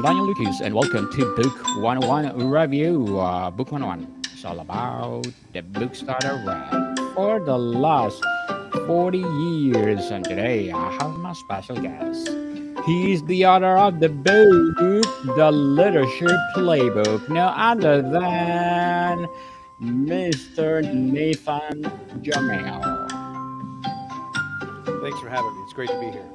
and welcome to Book 101 Review. Book 101 is all about the books that I read for the last 40 years. And today I have my special guest. He is the author of the book, The Leadership Playbook, no other than Mr. Nathan Jamail. Thanks for having me. It's great to be here.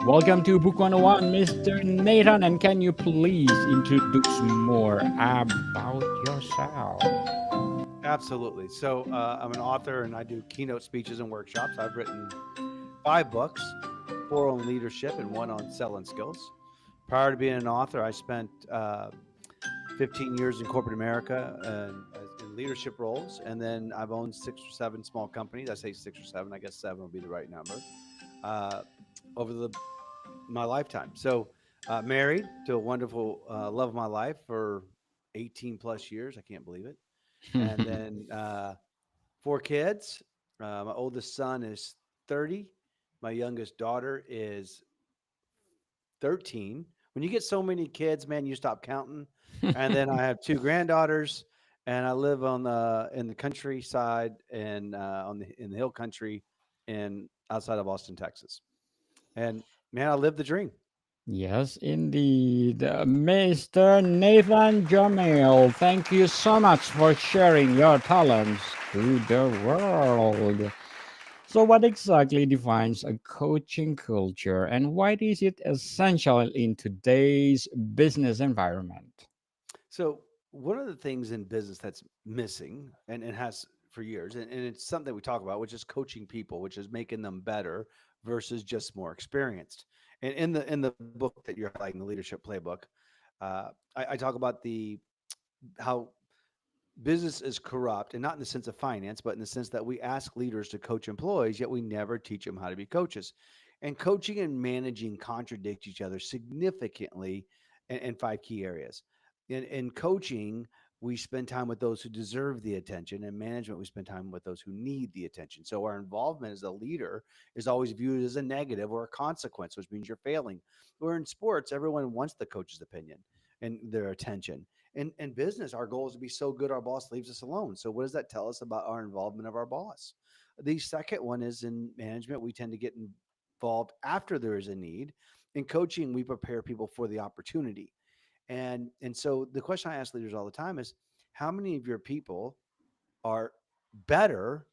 Welcome to Book 101, Mr. Nathan. And can you please introduce more about yourself? Absolutely. I'm an author and I do keynote speeches and workshops. I've written 5 books, four on leadership and one on selling skills. Prior to being an author, I spent 15 years in corporate America in leadership roles. And then I've owned 6 or 7 small companies. I say 6 or 7, I guess 7 would be the right number uh, over my lifetime. Married to a wonderful love of my life for 18 plus years. I can't believe it. And then 4 kids. My oldest son is 30. My youngest daughter is 13. When you get so many kids, man, you stop counting. And then I have 2 granddaughters, and I live on the in the countryside and on the in the hill country, and outside of Austin, Texas. And man, I live the dream. Yes, indeed. Mr. Nathan Jamail, thank you so much for sharing your talents to the world. So, what exactly defines a coaching culture and why is it essential in today's business environment? So one of the things in business that's missing and has for years, and it's something we talk about, which is coaching people, which is making them better versus just more experienced. And in the book that you're highlighting, the leadership playbook, I talk about the how business is corrupt, and not in the sense of finance, but in the sense that we ask leaders to coach employees, yet we never teach them how to be coaches. And coaching and managing contradict each other significantly in 5 key areas. In coaching, we spend time with those who deserve the attention. In management, we spend time with those who need the attention. So our involvement as a leader is always viewed as a negative or a consequence, which means you're failing. Where in sports, everyone wants the coach's opinion and their attention. In business, our goal is to be so good our boss leaves us alone. So what does that tell us about our involvement of our boss? The second one is in management, we tend to get involved after there is a need. In coaching, we prepare people for the opportunity. And so the question I ask leaders all the time is, how many of your people are better,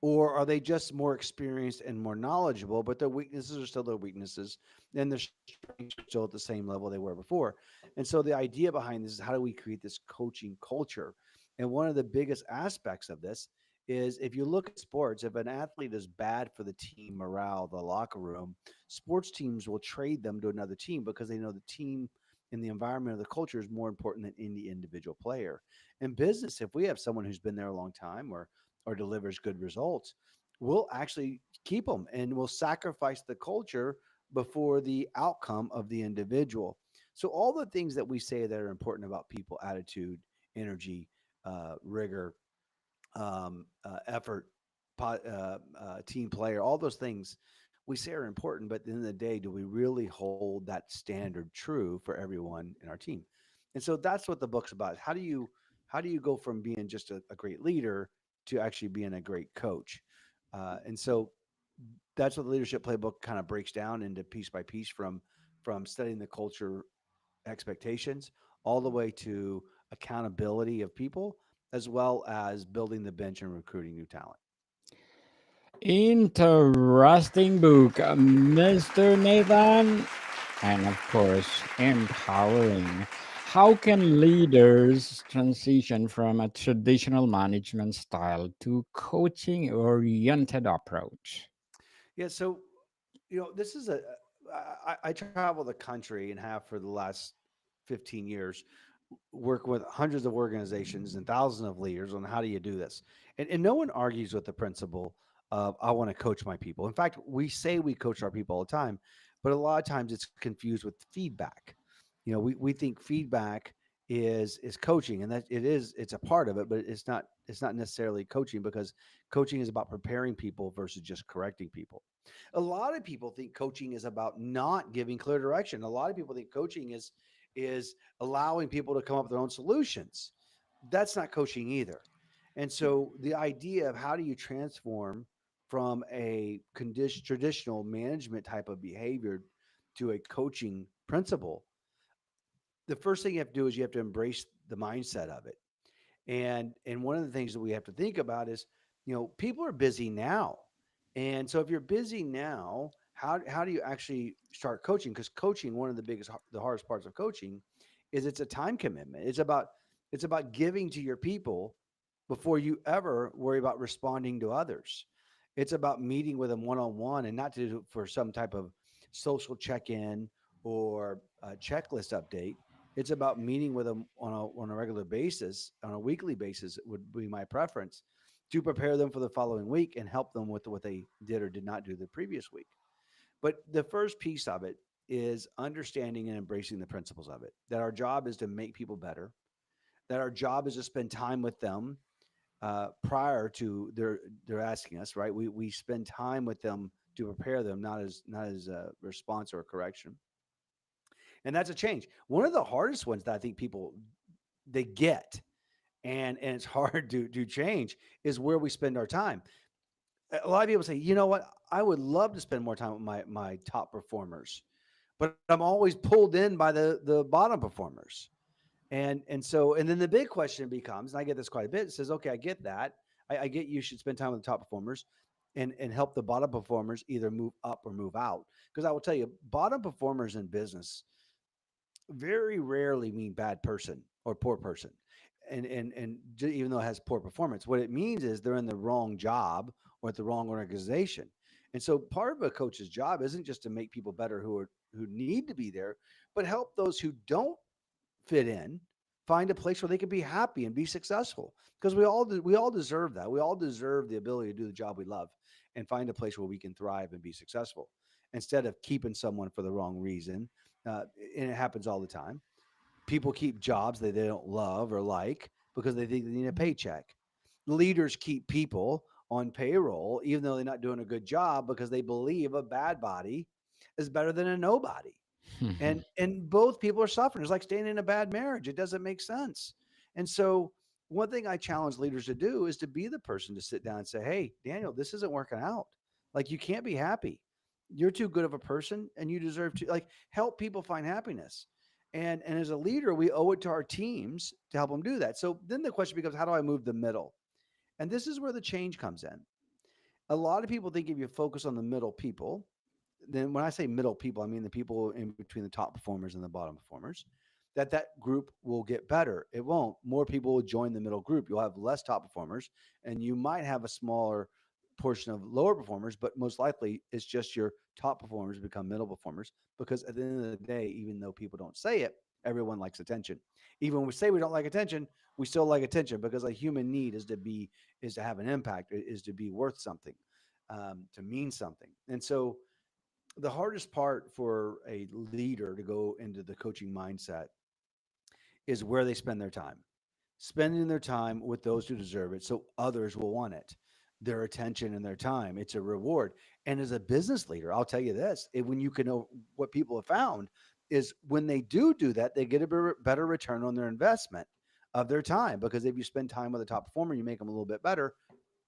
or are they just more experienced and more knowledgeable, but their weaknesses are still their weaknesses and their strengths are still at the same level they were before? And so the idea behind this is, how do we create this coaching culture? And one of the biggest aspects of this is, if you look at sports, if an athlete is bad for the team morale, the locker room, sports teams will trade them to another team because they know the team and the environment of the culture is more important than any individual player. In business, if we have someone who's been there a long time or delivers good results, we'll actually keep them and we'll sacrifice the culture before the outcome of the individual. So all the things that we say that are important about people, attitude, energy, rigor, effort, team player, all those things we say are important, but at the end of the day, do we really hold that standard true for everyone in our team? And so that's what the book's about. How do you go from being just a great leader to actually being a great coach? And so that's what the leadership playbook kind of breaks down into piece by piece, from studying the culture expectations all the way to accountability of people, as well as building the bench and recruiting new talent. Interesting book, Mr. Nathan. And of course, empowering. How can leaders transition from a traditional management style to coaching oriented approach? Yeah, so this is a I travel the country and have for the last 15 years, work with hundreds of organizations and thousands of leaders on how do you do this. And no one argues with the principle of, I want to coach my people. In fact, we say we coach our people all the time, but a lot of times it's confused with feedback. We think feedback is coaching, and that it's a part of it, but it's not necessarily coaching, because coaching is about preparing people versus just correcting people. A lot of people think coaching is about not giving clear direction. A lot of people think coaching is allowing people to come up with their own solutions. That's not coaching either. And so the idea of how do you transform from a traditional management type of behavior to a coaching principle, the first thing you have to do is you have to embrace the mindset of it. And one of the things that we have to think about is, people are busy now. And so if you're busy now, how do you actually start coaching? Because coaching, one of the the hardest parts of coaching is it's a time commitment. It's about giving to your people before you ever worry about responding to others. It's about meeting with them one on one, and not to do for some type of social check in or a checklist update. It's about meeting with them on a regular basis, on a weekly basis, would be my preference, to prepare them for the following week and help them with what they did or did not do the previous week. But the first piece of it is understanding and embracing the principles of it, that our job is to make people better, that our job is to spend time with them prior to their asking us, right? We spend time with them to prepare them, not as a response or a correction. And that's a change. One of the hardest ones that I think people they get, and it's hard to change, is where we spend our time. A lot of people say, you know what, I would love to spend more time with my top performers, but I'm always pulled in by the bottom performers. And then the big question becomes, and I get this quite a bit, it says, okay, I get that. I get you should spend time with the top performers and help the bottom performers either move up or move out. Because I will tell you, bottom performers in business very rarely mean bad person or poor person. Even though it has poor performance, what it means is they're in the wrong job or at the wrong organization. And so part of a coach's job isn't just to make people better who need to be there, but help those who don't fit in find a place where they can be happy and be successful, because we all deserve that. We all deserve the ability to do the job we love and find a place where we can thrive and be successful, instead of keeping someone for the wrong reason. And it happens all the time. People keep jobs that they don't love or like because they think they need a paycheck. Leaders keep people on payroll even though they're not doing a good job because they believe a bad body is better than a nobody. And both people are suffering. It's like staying in a bad marriage. It doesn't make sense. And so one thing I challenge leaders to do is to be the person to sit down and say, hey, Daniel, this isn't working out. Like, you can't be happy. You're too good of a person and you deserve to, like, help people find happiness. And as a leader, we owe it to our teams to help them do that. So then the question becomes, how do I move the middle? And this is where the change comes in. A lot of people think if you focus on the middle people, then when I say middle people, I mean the people in between the top performers and the bottom performers, that group will get better. It won't. More people will join the middle group. You'll have less top performers, and you might have a smaller portion of lower performers, but most likely it's just your top performers become middle performers, because at the end of the day, even though people don't say it, everyone likes attention. Even when we say we don't like attention, we still like attention, because a human need is to have an impact, is to be worth something, to mean something. And so the hardest part for a leader to go into the coaching mindset is where they spend their time. Spending their time with those who deserve it so others will want it. Their attention and their time. It's a reward. And as a business leader, I'll tell you this, when you can know what people have found is when they do that, they get a better return on their investment of their time. Because if you spend time with a top performer, you make them a little bit better,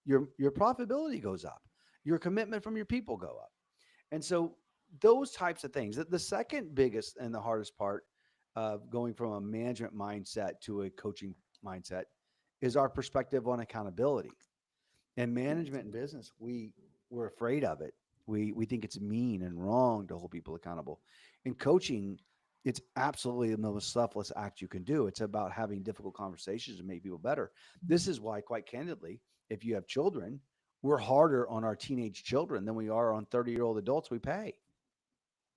your profitability goes up. Your commitment from your people go up. And so those types of things. The second biggest and the hardest part of going from a management mindset to a coaching mindset is our perspective on accountability. In management and business, we're afraid of it. We think it's mean and wrong to hold people accountable. In coaching, it's absolutely the most selfless act you can do. It's about having difficult conversations to make people better. This is why, quite candidly, if you have children, we're harder on our teenage children than we are on 30-year-old adults we pay.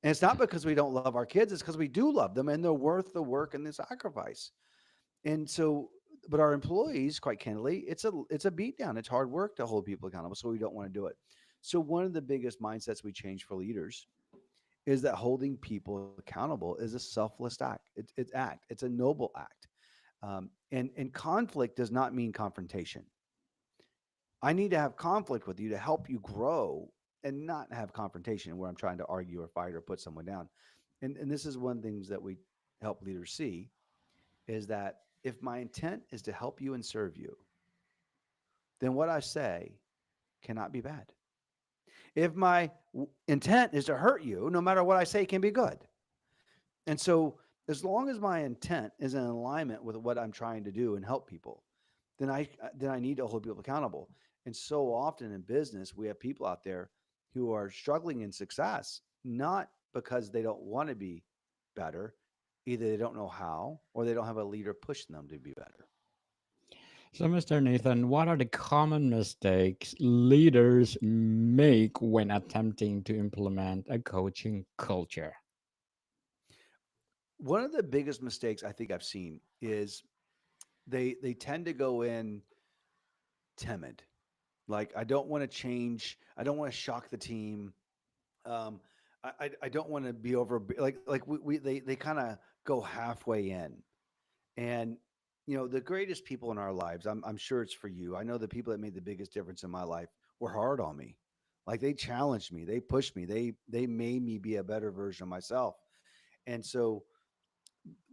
And it's not because we don't love our kids, it's because we do love them and they're worth the work and the sacrifice. And so, but our employees, quite candidly, it's a beat down. It's hard work to hold people accountable. So we don't want to do it. So one of the biggest mindsets we change for leaders is that holding people accountable is a selfless act. It's a noble act. And conflict does not mean confrontation. I need to have conflict with you to help you grow and not have confrontation where I'm trying to argue or fight or put someone down. And this is one of the things that we help leaders see is that if my intent is to help you and serve you, then what I say cannot be bad. If my intent is to hurt you, no matter what I say can be good. And so, as long as my intent is in alignment with what I'm trying to do and help people, then I need to hold people accountable. And so often in business, we have people out there who are struggling in success, not because they don't want to be better, either they don't know how or they don't have a leader pushing them to be better. So, Mr. Nathan, what are the common mistakes leaders make when attempting to implement a coaching culture? One of the biggest mistakes I think I've seen is they tend to go in timid. Like, I don't want to change. I don't want to shock the team. Um, I don't want to be over like we they kind of go halfway in. And the greatest people in our lives, I'm sure it's for you. I know the people that made the biggest difference in my life were hard on me. Like, they challenged me, they pushed me, they made me be a better version of myself. And so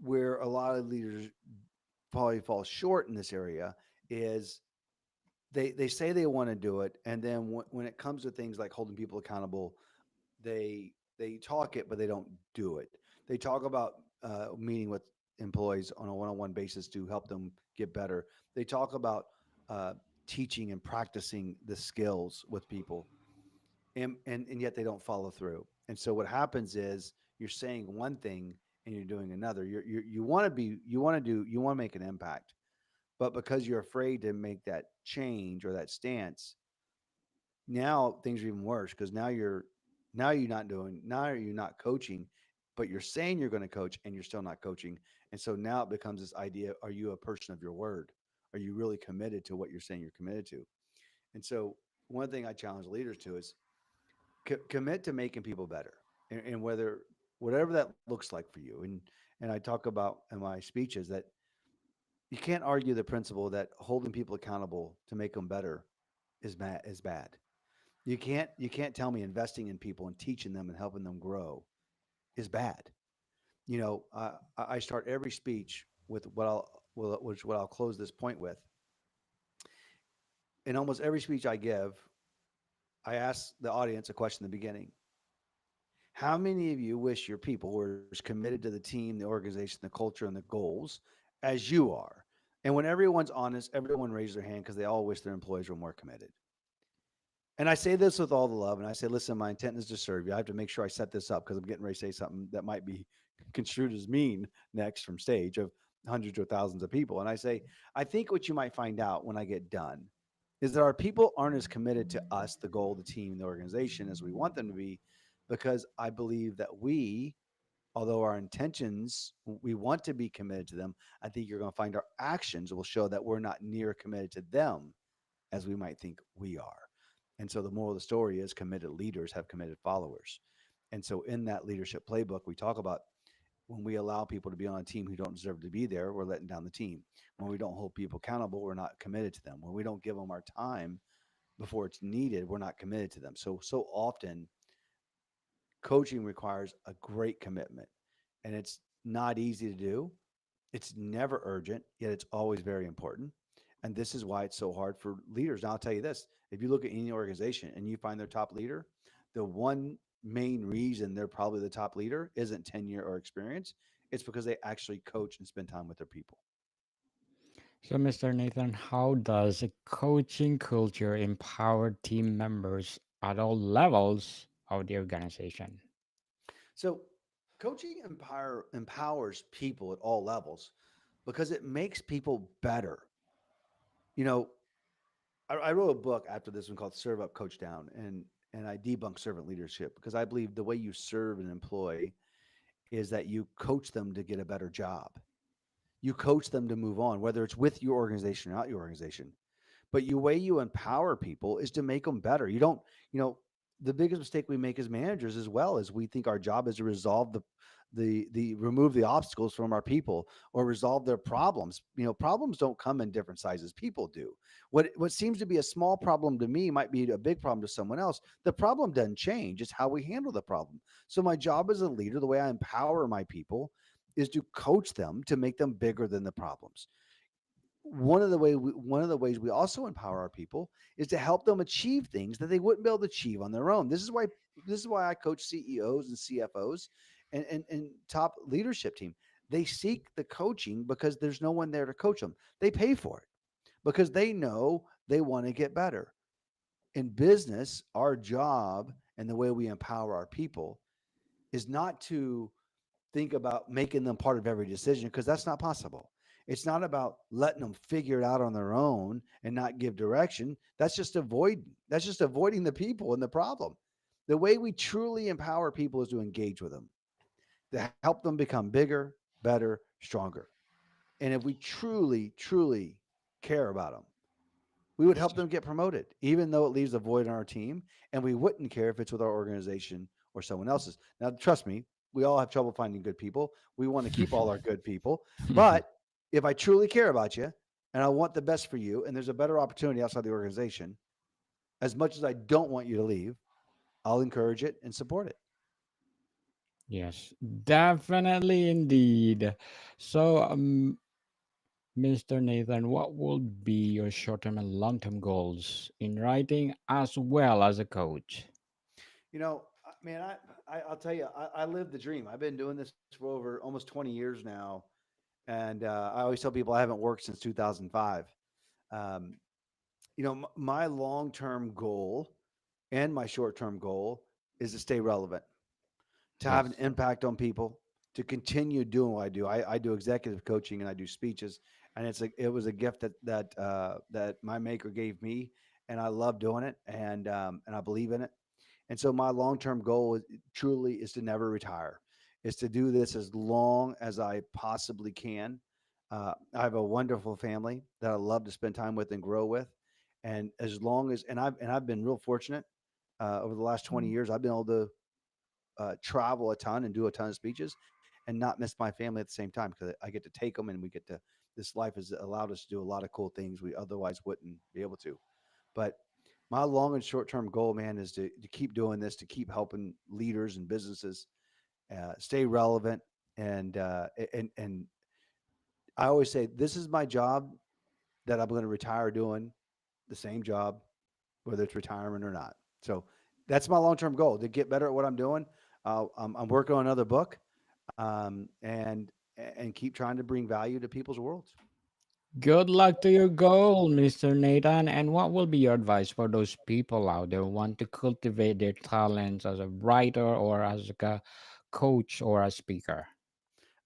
where a lot of leaders probably fall short in this area is they say they want to do it, and then when it comes to things like holding people accountable, they talk it, but they don't do it. They talk about meeting with employees on a one-on-one basis to help them get better. They talk about uh, teaching and practicing the skills with people, and yet they don't follow through. And so what happens is you're saying one thing and you're doing another. You want to be you want to make an impact, but because you're afraid to make that change or that stance, now things are even worse because now you're not coaching, but you're saying you're going to coach and you're still not coaching. And so now it becomes this idea: are you a person of your word? Are you really committed to what you're saying you're committed to? And so one thing I challenge leaders to is commit to making people better, and whatever that looks like for you. And I talk about in my speeches that you can't argue the principle that holding people accountable to make them better is bad. You can't tell me investing in people and teaching them and helping them grow is bad. I start every speech with what I'll close this point with. In almost every speech I give, I ask the audience a question in the beginning: how many of you wish your people were as committed to the team, the organization, the culture, and the goals as you are? And when everyone's honest, everyone raises their hand because they all wish their employees were more committed. And I say this with all the love. And I say, listen, my intent is to serve you. I have to make sure I set this up because I'm getting ready to say something that might be construed as mean next from stage of hundreds or thousands of people. And I say, I think what you might find out when I get done is that our people aren't as committed to us, the goal, the team, the organization, as we want them to be, because I believe that although our intentions, we want to be committed to them, I think you're going to find our actions will show that we're not near committed to them as we might think we are. And so the moral of the story is committed leaders have committed followers. And so in that leadership playbook, we talk about when we allow people to be on a team who don't deserve to be there, we're letting down the team. When we don't hold people accountable, we're not committed to them. When we don't give them our time before it's needed, we're not committed to them. So often coaching requires a great commitment, and it's not easy to do. It's never urgent, yet it's always very important. And this is why it's so hard for leaders. Now, I'll tell you this: if you look at any organization and you find their top leader, the one main reason they're probably the top leader isn't tenure or experience. It's because they actually coach and spend time with their people. So, Mr. Nathan, how does a coaching culture empower team members at all levels of the organization? So, coaching empowers people at all levels because it makes people better. You know, I wrote a book after this one called "Serve Up, Coach Down," and I debunk servant leadership because I believe the way you serve an employee is that you coach them to get a better job. You coach them to move on, whether it's with your organization or not your organization. But the way you empower people is to make them better. You don't, you know, the biggest mistake we make as managers as well is we think our job is to resolve the remove the obstacles from our people or resolve their problems. Problems don't come in different sizes. People do. What seems to be a small problem to me might be a big problem to someone else. The problem doesn't change. It's how we handle the problem. So my job as a leader, the way I empower my people, is to coach them to make them bigger than the problems. One of the ways we also empower our people is to help them achieve things that they wouldn't be able to achieve on their own. This is why I coach CEOs and CFOs and top leadership team. They seek the coaching because there's no one there to coach them. They pay for it because they know they want to get better. In business, our job and the way we empower our people is not to think about making them part of every decision because that's not possible. It's not about letting them figure it out on their own and not give direction. That's just avoiding the people and the problem. The way we truly empower people is to engage with them, to help them become bigger, better, stronger. And if we truly care about them, we would help them get promoted, even though it leaves a void on our team. And we wouldn't care if it's with our organization or someone else's. Now, trust me, we all have trouble finding good people. We want to keep all our good people. But if I truly care about you and I want the best for you, and there's a better opportunity outside the organization, as much as I don't want you to leave, I'll encourage it and support it. Yes, definitely indeed. So, Mr. Nathan, what would be your short-term and long-term goals in writing as well as a coach? Man, I'll tell you, I live the dream. I've been doing this for over almost 20 years now. And I always tell people I haven't worked since 2005. Um, my long term goal and my short term goal is to stay relevant, to have an Yes. impact on people, to continue doing what I do. I do executive coaching and I do speeches, and it was a gift that my maker gave me, and I love doing it, and I believe in it. And so my long term goal truly is to never retire, is to do this as long as I possibly can. I have a wonderful family that I love to spend time with and grow with, and as long as and I've been real fortunate over the last 20 years. I've been able to travel a ton and do a ton of speeches and not miss my family at the same time because I get to take them and we get to. This life has allowed us to do a lot of cool things we otherwise wouldn't be able to. But my long and short term goal, man, is to keep doing this, to keep helping leaders and businesses stay relevant. And I always say this is my job that I'm going to retire doing the same job, whether it's retirement or not. So that's my long term goal to get better at what I'm doing. I'm working on another book, and keep trying to bring value to people's worlds. Good luck to your goal, Mr. Nathan. And what will be your advice for those people out there who want to cultivate their talents as a writer or as a coach or a speaker?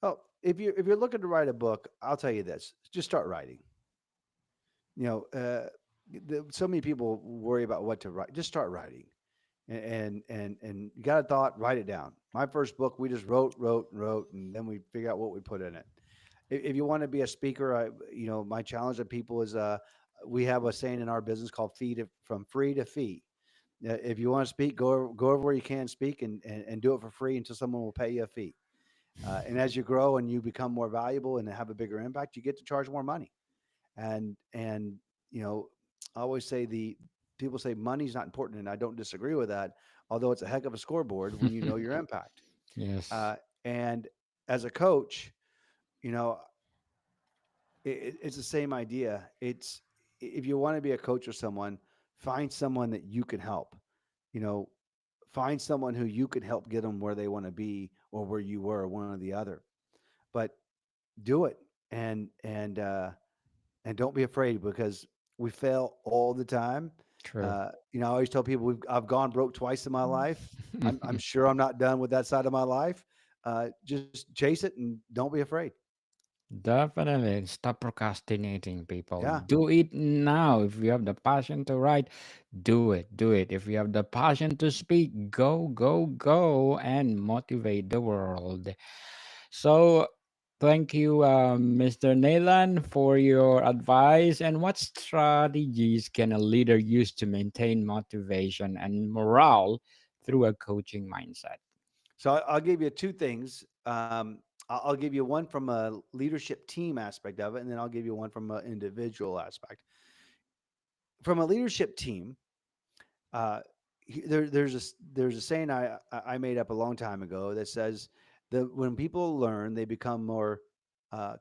Oh, if you're looking to write a book, I'll tell you this: just start writing. You know, so many people worry about what to write. Just start writing, and you got a thought, write it down. My first book, we just wrote, and then we figure out what we put in it. If you want to be a speaker, my challenge to people is, we have a saying in our business called from free to fee. If you want to speak, go over where you can speak and do it for free until someone will pay you a fee. And as you grow and you become more valuable and have a bigger impact, you get to charge more money. And you know, I always say the people say money's not important, and I don't disagree with that. Although it's a heck of a scoreboard when you know your impact. Yes, And as a coach, you know, it's the same idea. It's if you want to be a coach or someone, find someone that you can help. You know, find someone who you can help get them where they want to be or where you were, one or the other. But do it and don't be afraid because we fail all the time. true. I always tell people I've gone broke twice in my life. I'm sure I'm not done with that side of my life. Just chase it and don't be afraid. Definitely. Stop procrastinating, people. Yeah. Do it now. If you have the passion to write, do it. Do it. If you have the passion to speak, go, go, go and motivate the world. So, thank you, Mr. Nathan, for your advice. And what strategies can a leader use to maintain motivation and morale through a coaching mindset? So I'll give you two things. I'll give you one from a leadership team aspect of it, and then I'll give you one from an individual aspect. From a leadership team, uh, there's a saying I made up a long time ago that says When people learn, they become more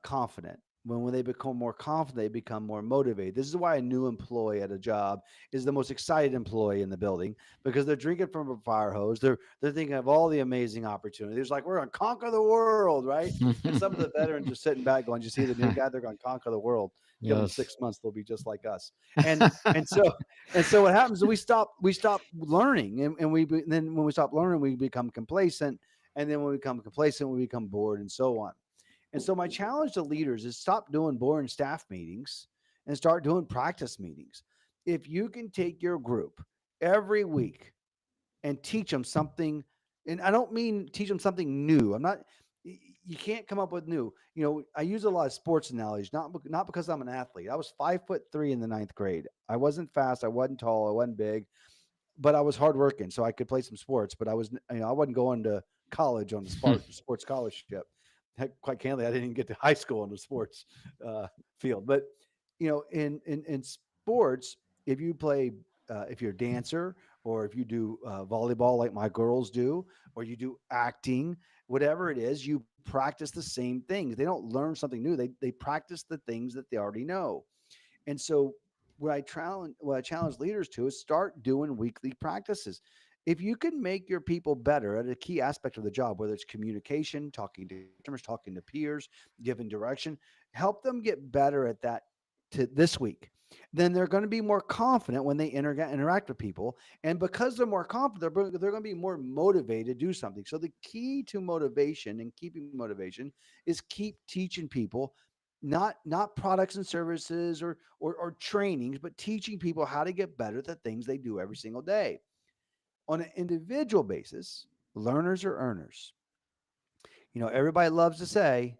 confident. When they become more confident, they become more motivated. This is why a new employee at a job is the most excited employee in the building, because they're drinking from a fire hose. They're thinking of all the amazing opportunities. Like, we're going to conquer the world, right? And some of the veterans are sitting back going, "You see the new guy? They're going to conquer the world. Give them Yes. 6 months, they'll be just like us." And and so what happens is we stop learning, and then when we stop learning, we become complacent, and then when we become complacent, we become bored, and so on. And so my challenge to leaders is stop doing boring staff meetings and start doing practice meetings. If you can take your group every week and teach them something, and I don't mean teach them something new. I'm not. You can't come up with new. I use a lot of sports analogies, not because I'm an athlete. I was 5'3" in the ninth grade. I wasn't fast. I wasn't tall. I wasn't big, but I was hardworking, so I could play some sports. But I wasn't going to college on the sports scholarship. Heck, quite candidly, I didn't even get to high school on the sports uh, field. But in sports, if you play, if you're a dancer, or if you do volleyball like my girls do, or you do acting, whatever it is, you practice the same things. They don't learn something new. They practice the things that they already know. And so what I challenge leaders to is start doing weekly practices. If you can make your people better at a key aspect of the job, whether it's communication, talking to customers, talking to peers, giving direction, help them get better at that to this week. Then they're going to be more confident when they interact with people. And because they're more confident, they're going to be more motivated to do something. So the key to motivation and keeping motivation is keep teaching people, not products and services, or trainings, but teaching people how to get better at the things they do every single day. On an individual basis, learners are earners. Everybody loves to say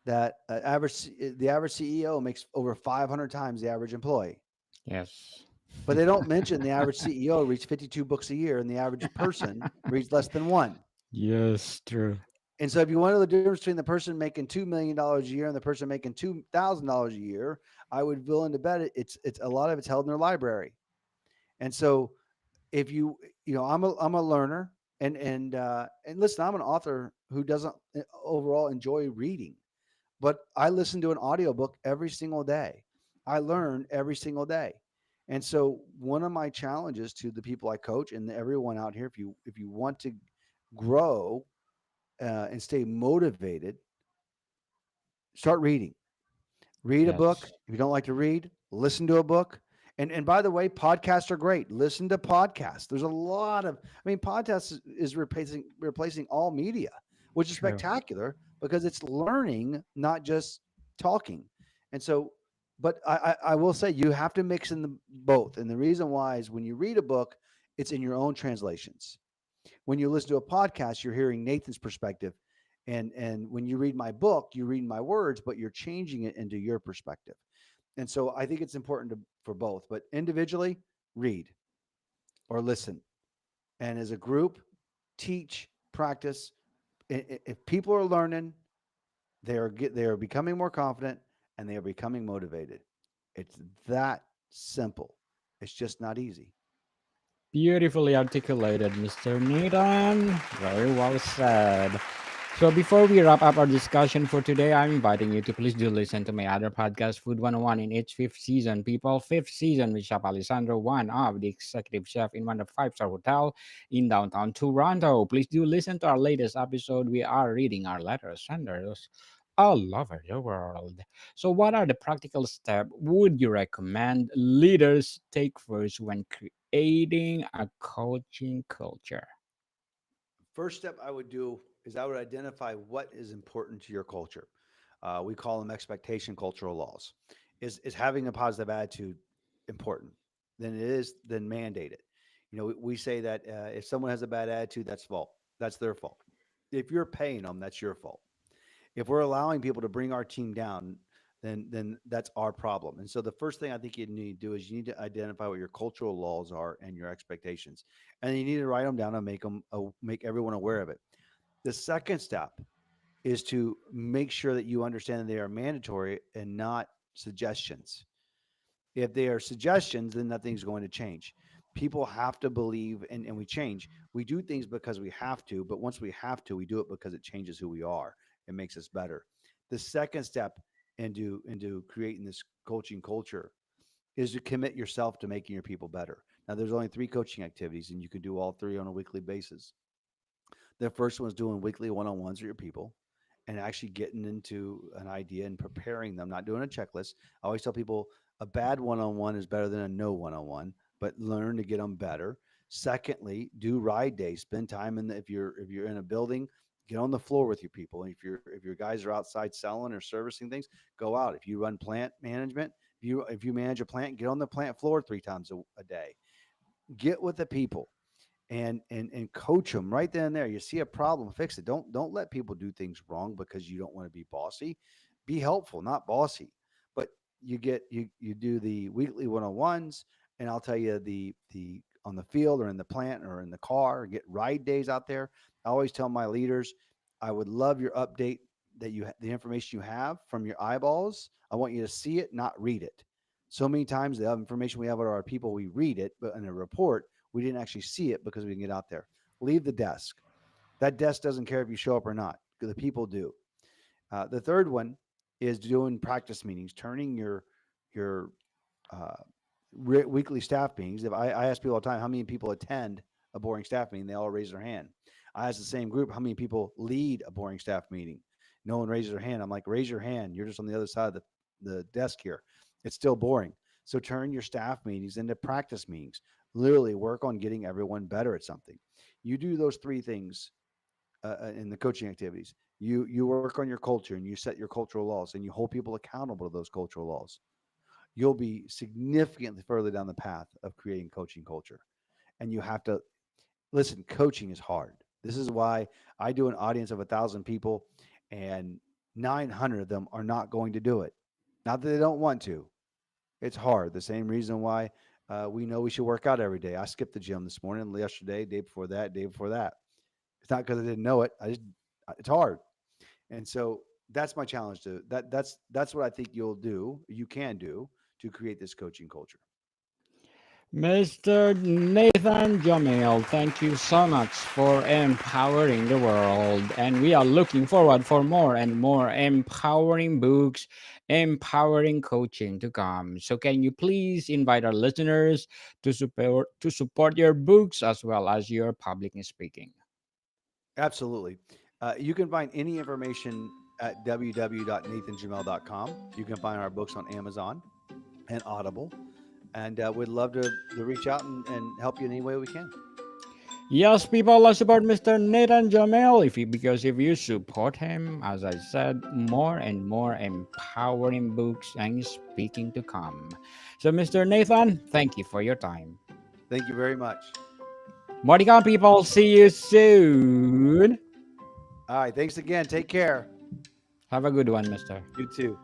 that the average CEO makes over 500 times the average employee, Yes. but they don't mention the average CEO reads 52 books a year and the average person reads less than one. Yes, true. And so if you want to know the difference between the person making $2 million a year and the person making $2,000 a year, I would be willing to bet it's a lot of it's held in their library. And so if I'm a learner, and listen, I'm an author who doesn't overall enjoy reading, but I listen to an audiobook every single day. I learn every single day. And so one of my challenges to the people I coach and everyone out here, if you want to grow and stay motivated, start reading. Read a book. Yes. If you don't like to read, listen to a book. And by the way, podcasts are great. Listen to podcasts. There's a lot of, podcasts is replacing all media, which is True. spectacular because it's learning, not just talking. And so, but I will say you have to mix in the both. And the reason why is when you read a book, it's in your own translations. When you listen to a podcast, you're hearing Nathan's perspective. And when you read my book, you read my words, but you're changing it into your perspective. And so I think it's important for both. But individually, read or listen. And as a group, teach, practice. If people are learning, they are becoming more confident and they are becoming motivated. It's that simple. It's just not easy. Beautifully articulated, Mr. Nathan. Very well said. So before we wrap up our discussion for today, I'm inviting you to please do listen to my other podcast, Food 101, in its fifth season. People, fifth season with Chef Alessandro, one of the executive chef in one of the five-star hotel in downtown Toronto. Please do listen to our latest episode. We are reading our letters senders all over the world. So what are the practical steps would you recommend leaders take first when creating a coaching culture? First step I would do is I would identify what is important to your culture. We call them expectation cultural laws. Is having a positive attitude important? Then mandate it. We say that if someone has a bad attitude, that's their fault. If you're paying them, that's your fault. If we're allowing people to bring our team down, then that's our problem. And so the first thing I think you need to do is you need to identify what your cultural laws are and your expectations, and you need to write them down and make everyone aware of it. The second step is to make sure that you understand that they are mandatory and not suggestions. If they are suggestions, then nothing's going to change. People have to believe, and we change. We do things because we have to, but once we have to, we do it because it changes who we are. It makes us better. The second step into creating this coaching culture is to commit yourself to making your people better. Now, there's only three coaching activities, and you can do all three on a weekly basis. The first one is doing weekly one-on-ones with your people and actually getting into an idea and preparing them, not doing a checklist. I always tell people a bad one-on-one is better than a no one-on-one, but learn to get them better. Secondly, do ride days. Spend time in the, if you're in a building, get on the floor with your people. If your guys are outside selling or servicing things, go out. If you run plant management, if you manage a plant, get on the plant floor 3 times a day. Get with the people and coach them right then and there. You see a problem, fix it. Don't let people do things wrong because you don't want to be bossy. Be helpful, not bossy. But you do the weekly one-on-ones, and I'll tell you the on the field or in the plant or in the car, get ride days out there. I always tell my leaders, I would love your update that the information you have from your eyeballs. I want you to see it, not read it. So many times the information we have about our people, we read it, but in a report, we didn't actually see it because we didn't get out there. Leave the desk. That desk doesn't care if you show up or not. The people do. The third one is doing practice meetings, turning your uh, weekly staff meetings. If I ask people all the time, how many people attend a boring staff meeting? They all raise their hand. I ask the same group, how many people lead a boring staff meeting? No one raises their hand. I'm like, raise your hand. You're just on the other side of the desk here. It's still boring. So turn your staff meetings into practice meetings. Literally work on getting everyone better at something. You do those three things in the coaching activities. You work on your culture and you set your cultural laws and you hold people accountable to those cultural laws. You'll be significantly further down the path of creating coaching culture. And you have to listen. Coaching is hard. This is why I do an audience of 1,000 people, and 900 of them are not going to do it. Not that they don't want to. It's hard. The same reason why we know we should work out every day. I skipped the gym this morning, yesterday, day before that, day before that. It's not because I didn't know it. It's hard. And so that's my challenge to that's what I think you can do to create this coaching culture. Mr. Nathan Jamail, thank you so much for empowering the world. And we are looking forward for more and more empowering books, empowering coaching to come. So can you please invite our listeners to support your books as well as your public speaking? Absolutely. You can find any information at www.nathanjamel.com. You can find our books on Amazon and Audible. And we'd love to reach out and help you in any way we can. Yes, people, let's support Mr. Nathan Jamel because if you support him, as I said, more and more empowering books and speaking to come. So, Mr. Nathan, thank you for your time. Thank you very much. Modicon people, see you soon. All right. Thanks again. Take care. Have a good one, Mister. You too.